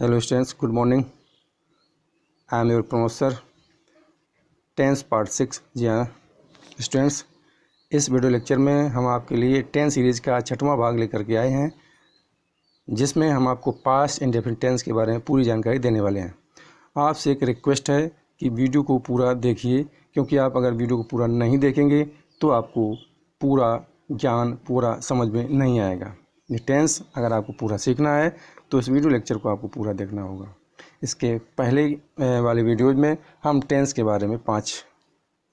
Hello students, good morning. I am your professor tense part 6। जी हाँ students, इस video lecture में हम आपके लिए 10 सीरीज़ का 6वां भाग लेकर के आए हैं, जिसमें हम आपको पास्ट इंडेफिनिट टेंस के बारे में पूरी जानकारी देने वाले हैं। आपसे एक रिक्वेस्ट है कि वीडियो को पूरा देखिए, क्योंकि आप अगर वीडियो को पूरा नहीं देखेंगे तो आपको पूरा ज्ञान पूरा समझ में नहीं आएगा। ये टेंस अगर आपको पूरा सीखना है तो इस वीडियो लेक्चर को आपको पूरा देखना होगा। इसके पहले वाले वीडियोज़ में हम टेंस के बारे में 5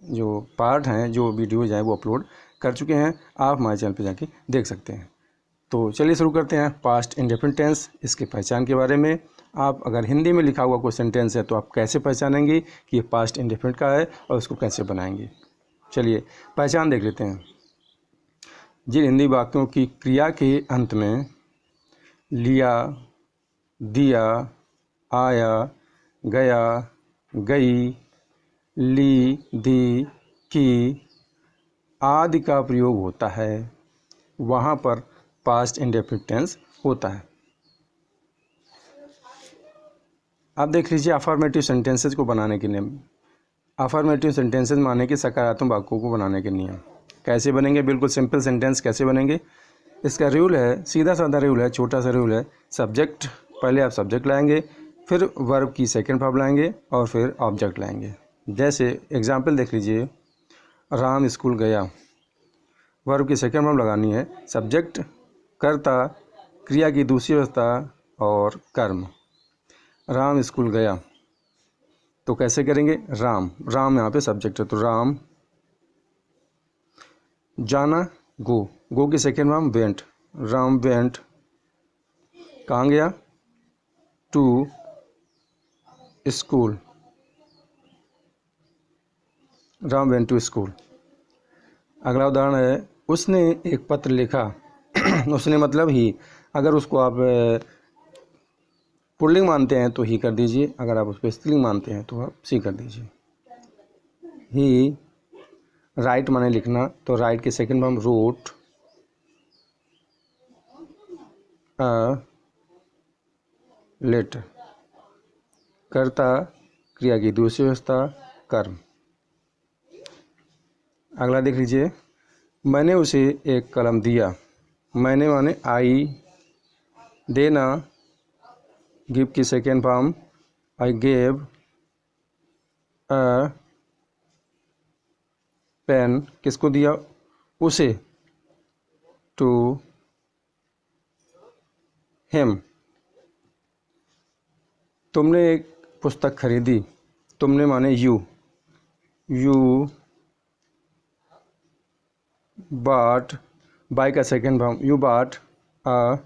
जो पार्ट हैं, जो वीडियोज़ हैं वो अपलोड कर चुके हैं। आप हमारे चैनल पर जाके देख सकते हैं। तो चलिए शुरू करते हैं पास्ट इंडेफिनिट टेंस, इसके पहचान के बारे में। आप अगर हिंदी में लिखा हुआ कोई सेंटेंस है तो आप कैसे पहचानेंगे कि ये पास्ट इंडेफिनिट का है और उसको कैसे बनाएंगे। चलिए पहचान देख लेते हैं। जिन हिंदी वाक्यों की क्रिया के अंत में लिया, दिया, आया, गया, गई, ली, दी, की आदि का प्रयोग होता है, वहाँ पर पास्ट इंडेफिनिट टेंस होता है। आप देख लीजिए अफर्मेटिव सेंटेंसेस को बनाने के नियम। अफर्मेटिव सेंटेंसेस माने कि सकारात्मक वाक्यों को बनाने के नियम कैसे बनेंगे। बिल्कुल सिंपल सेंटेंस कैसे बनेंगे, इसका रूल है, सीधा साधा रूल है, छोटा सा रूल है। सब्जेक्ट, पहले आप सब्जेक्ट लाएंगे, फिर वर्ब की सेकंड फॉर्म लाएंगे और फिर ऑब्जेक्ट लाएंगे। जैसे एग्जांपल देख लीजिए, राम स्कूल गया, वर्ब की सेकंड फॉर्म लगानी है, सब्जेक्ट, कर्ता, क्रिया की दूसरी अवस्था और कर्म। राम स्कूल गया तो कैसे करेंगे, राम, राम यहाँ पे सब्जेक्ट है तो राम। जाना, गो, गो की second form went, Ram went. कहाँ गया, to school, Ram went to school. अगला उदाहरण है, उसने एक पत्र लिखा उसने मतलब ही, अगर उसको आप पुल्लिंग मानते हैं तो ही कर दीजिए, अगर आप उसको स्त्रीलिंग मानते हैं तो आप सी कर दीजिए। ही, राइट माने लिखना, तो राइट की सेकंड फॉर्म रोट, लेटर, कर्ता, क्रिया की दूसरी अवस्था कर्म। अगला देख लीजिए, मैंने उसे एक कलम दिया, मैंने माने आई, देना, गिव की second form I gave, a pen, किसको दिया, उसे, टू हिम। तुमने एक पुस्तक खरीदी, तुमने माने यू, यू बॉट, बाय का second form you bought a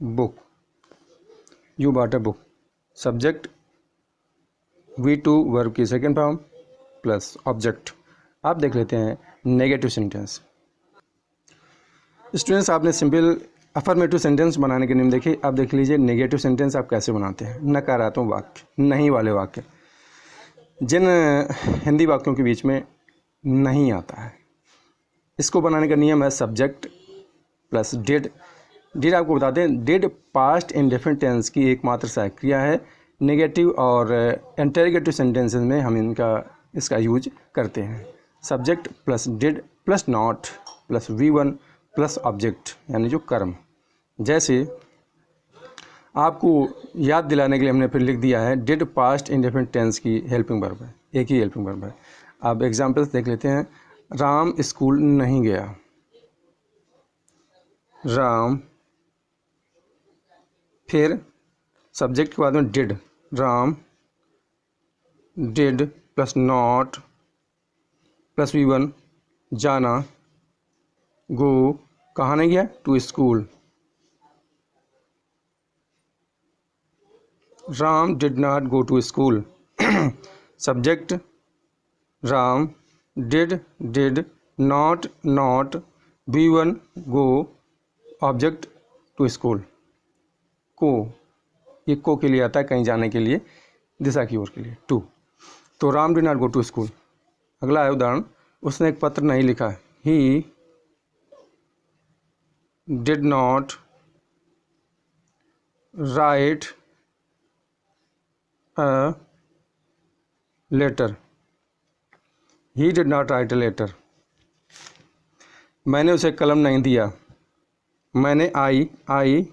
book, you bought a book. Subject V two, verb की सेकेंड फॉर्म प्लस ऑब्जेक्ट। आप देख लेते हैं नेगेटिव सेंटेंस। स्टूडेंट्स, आपने सिंपल अफर्मेटिव सेंटेंस बनाने के नियम देखे। अब देख लीजिए नेगेटिव सेंटेंस आप कैसे बनाते हैं। नकारात्मक वाक्य, नहीं वाले वाक्य, जिन हिंदी वाक्यों के बीच में नहीं आता है, इसको बनाने का नियम है सब्जेक्ट प्लस डिड। डिड आपको बता दें, डिड पास्ट इंडेफिनिट टेंस की एकमात्र सहायक क्रिया है। नेगेटिव और इंटरोगेटिव सेंटेंसेस में हम इसका यूज करते हैं। Subject plus did plus not plus V1 plus object, यानी जो कर्म। जैसे आपको याद दिलाने के लिए हमने फिर लिख दिया है, डिड पास्ट इंडेफिनिट टेंस की हेल्पिंग वर्ब है, एक ही हेल्पिंग वर्ब है। अब एग्जांपल्स देख लेते हैं। राम स्कूल नहीं गया, राम, फिर सब्जेक्ट के बाद में did, Ram did plus not plus V1, जाना, गो, कहाँ नहीं गया, to school. Ram did not go to school. Subject Ram, did not V1 go, object to school. को, ये को के लिए आता है कहीं जाने के लिए, दिशा की ओर के लिए, टू। तो Ram did not go to school. अगला है उदाहरण, उसने एक पत्र नहीं लिखा, he did not write a letter. He did not write a letter. मैंने उसे कलम नहीं दिया। I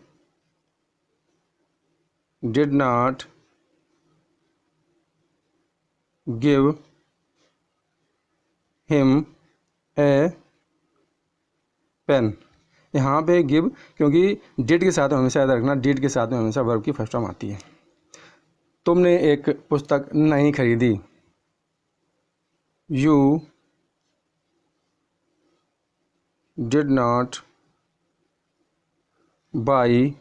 did not give him a pen. यहाँ पे गिव, क्योंकि डिड के साथ हमेशा याद रखना, डिड के साथ में हमेशा वर्ब की फर्स्ट फॉर्म आती है। तुमने एक पुस्तक नहीं खरीदी। You did not by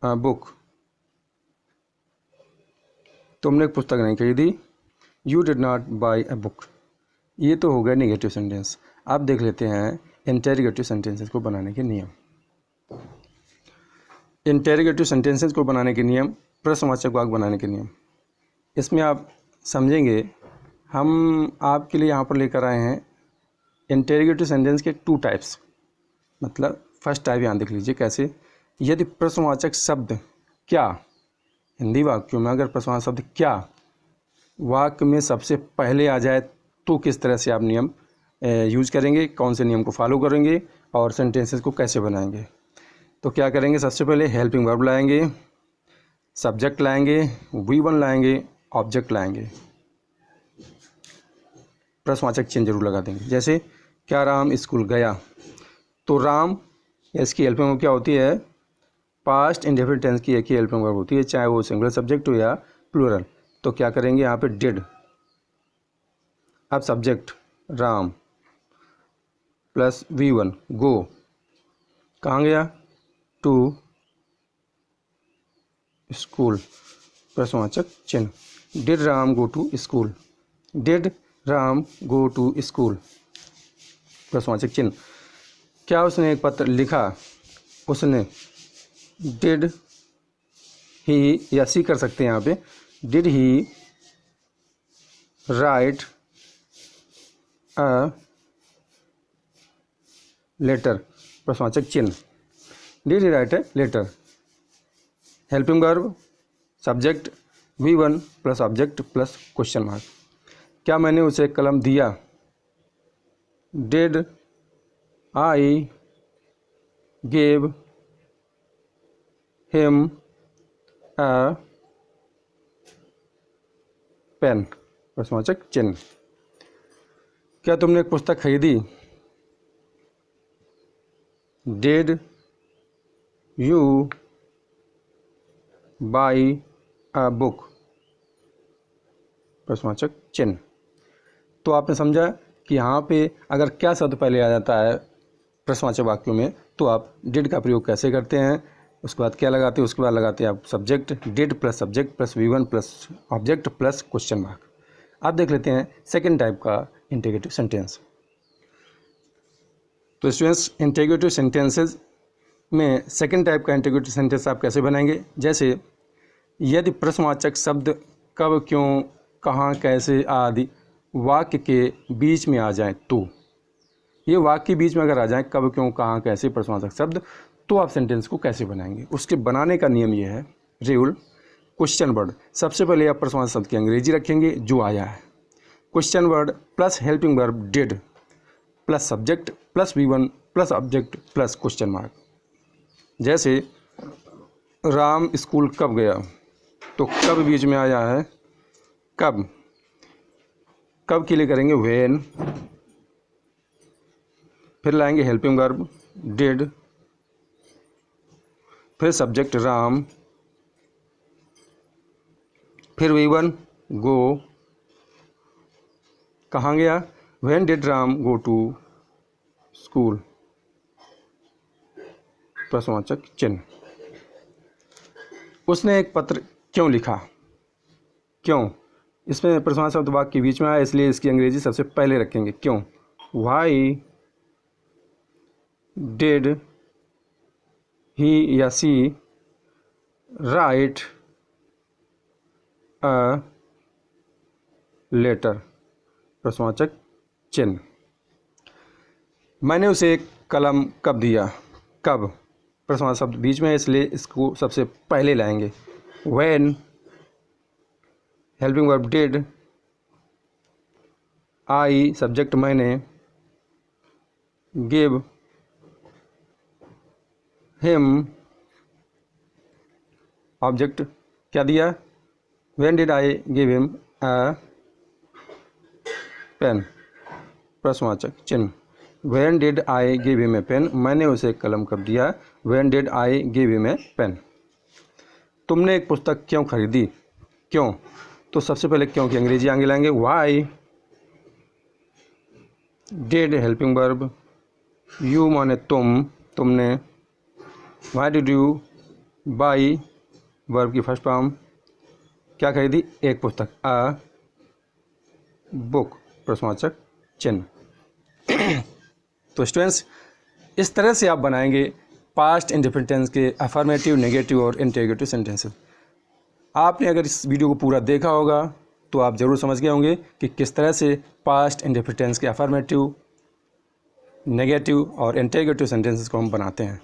a book. तुमने एक पुस्तक नहीं खरीदी। You did not by a book. ये तो हो गया नेगेटिव सेंटेंस। अब देख लेते हैं इंटेरोगेटिव सेंटेंसेस को बनाने के नियम। इंटेरोगेटिव सेंटेंसेस को बनाने के नियम, प्रश्नवाचक वाक्य बनाने के नियम। इसमें आप समझेंगे, हम आपके लिए यहाँ पर लेकर आए हैं इंटेरोगेटिव सेंटेंस के 2 टाइप्स। मतलब फर्स्ट टाइप यहाँ देख लीजिए कैसे। यदि प्रश्नवाचक शब्द क्या, हिंदी वाक्यों में अगर प्रश्नवाचक शब्द क्या वाक्य में सबसे पहले आ जाए तो किस तरह से आप नियम यूज करेंगे, कौन से नियम को फॉलो करेंगे और सेंटेंसेस को कैसे बनाएंगे। तो क्या करेंगे, सबसे पहले हेल्पिंग वर्ब लाएंगे, सब्जेक्ट लाएंगे, V1 लाएंगे, ऑब्जेक्ट लाएंगे, प्रश्नवाचक चिन्ह जरूर लगा देंगे। जैसे क्या राम स्कूल गया, तो राम इसकी हेल्पिंग वर्ब क्या होती है, पास्ट इंडेफिनिट टेंस की एक ही हेल्पिंग वर्ब होती है, चाहे वो सिंगुलर सब्जेक्ट हो या प्लूरल। तो क्या करेंगे यहाँ पे डिड। अब subject Ram plus V1 go, कहाँ गया, टू स्कूल, प्रश्नवाचक चिन्ह। Did Ram go to school. Did Ram go to school, प्रश्नवाचक चिन्ह। क्या उसने एक पत्र लिखा, उसने। डिड ही या सी कर सकते हैं यहाँ पे, did he write a letter, प्रश्नवाचक चिन्ह। Did he write a letter. Helping verb subject V1 plus object plus question mark. क्या मैंने उसे कलम दिया, did I give him a pen, प्रश्नवाचक चिन्ह। क्या तुमने एक पुस्तक खरीदी, did you buy a book, प्रश्नवाचक चिन्ह। तो आपने समझा कि यहाँ पे अगर क्या शब्द पहले आ जाता है प्रश्नवाचक वाक्यों में तो आप डिड का प्रयोग कैसे करते हैं, उसके बाद क्या लगाते हैं, उसके बाद लगाते हैं आप subject, did plus subject plus V1 plus object plus question mark. आप देख लेते हैं सेकेंड टाइप का इंटीग्रेटिव सेंटेंस। तो स्टूडेंट्स इंटीग्रेटिव सेंटेंसेस में सेकेंड टाइप का इंटीग्रेटिव सेंटेंस आप कैसे बनाएंगे। जैसे यदि प्रश्नवाचक शब्द कब, क्यों, कहाँ, कैसे आदि वाक्य के बीच में आ जाए तो, ये वाक्य के बीच में अगर आ जाए कब, क्यों, कहाँ, कैसे प्रश्नवाचक शब्द, तो आप सेंटेंस को कैसे बनाएंगे। उसके बनाने का नियम ये है, रूल। क्वेश्चन वर्ड सबसे पहले आप प्रश्नवाचक शब्द की अंग्रेजी रखेंगे जो आया है, question word plus helping verb did plus subject plus V1 plus object plus question mark. जैसे राम स्कूल कब गया, तो कब बीच में आया है, कब, कब के लिए करेंगे व्हेन, फिर लाएंगे हेल्पिंग वर्ब डिड, फिर सब्जेक्ट राम, फिर V1 गो, कहाँ गया, when did Ram go to school, प्रश्नवाचक चिन्ह। उसने एक पत्र क्यों लिखा, क्यों, इसमें प्रश्नवाचक शब्द वाक्य के बीच में आया इसलिए इसकी अंग्रेजी सबसे पहले रखेंगे क्यों। वाई डिड ही या सी राइट अ लेटर, प्रश्नवाचक चिन्ह। मैंने उसे एक कलम कब दिया, कब, प्रश्नवाचक शब्द बीच में है इसलिए इसको सबसे पहले लाएंगे। When helping verb did, I subject मैंने, गिव हिम ऑब्जेक्ट क्या दिया, when did I give him a pen प्रश्नवाचक चिन्ह। When did I give him a pen, मैंने उसे कलम कब दिया, when did I give him a pen. तुमने एक पुस्तक क्यों खरीदी, क्यों, तो सबसे पहले क्यों की अंग्रेजी आगे लाएंगे। Why did helping verb, you माने तुम, तुमने, why did you by verb की फर्स्ट फॉर्म, क्या खरीदी, एक पुस्तक, अ बुक प्रश्नवाचक चिन्ह। तो स्टूडेंट्स इस तरह से आप बनाएंगे पास्ट इंडेफिनिट टेंस के अफर्मेटिव, नेगेटिव और इंटेरोगेटिव सेंटेंसेस। आपने अगर इस वीडियो को पूरा देखा होगा तो आप ज़रूर समझ गए होंगे कि किस तरह से पास्ट इंडेफिनिट टेंस के अफर्मेटिव, नेगेटिव और इंटेरोगेटिव सेंटेंसेस को हम बनाते हैं।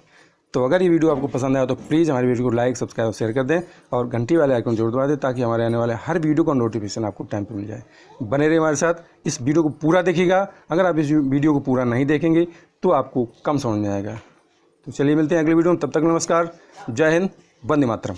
तो अगर ये वीडियो आपको पसंद आया तो प्लीज़ हमारी वीडियो को लाइक, सब्सक्राइब और शेयर कर दें और घंटी वाले आइकन जरूर दबा दें ताकि हमारे आने वाले हर वीडियो का नोटिफिकेशन आपको टाइम पे मिल जाए। बने रहिए हमारे साथ, इस वीडियो को पूरा देखिएगा। अगर आप इस वीडियो को पूरा नहीं देखेंगे तो आपको कम समझ में आएगा। तो चलिए मिलते हैं अगले वीडियो में, तब तक नमस्कार, जय हिंद, वंदे मातरम।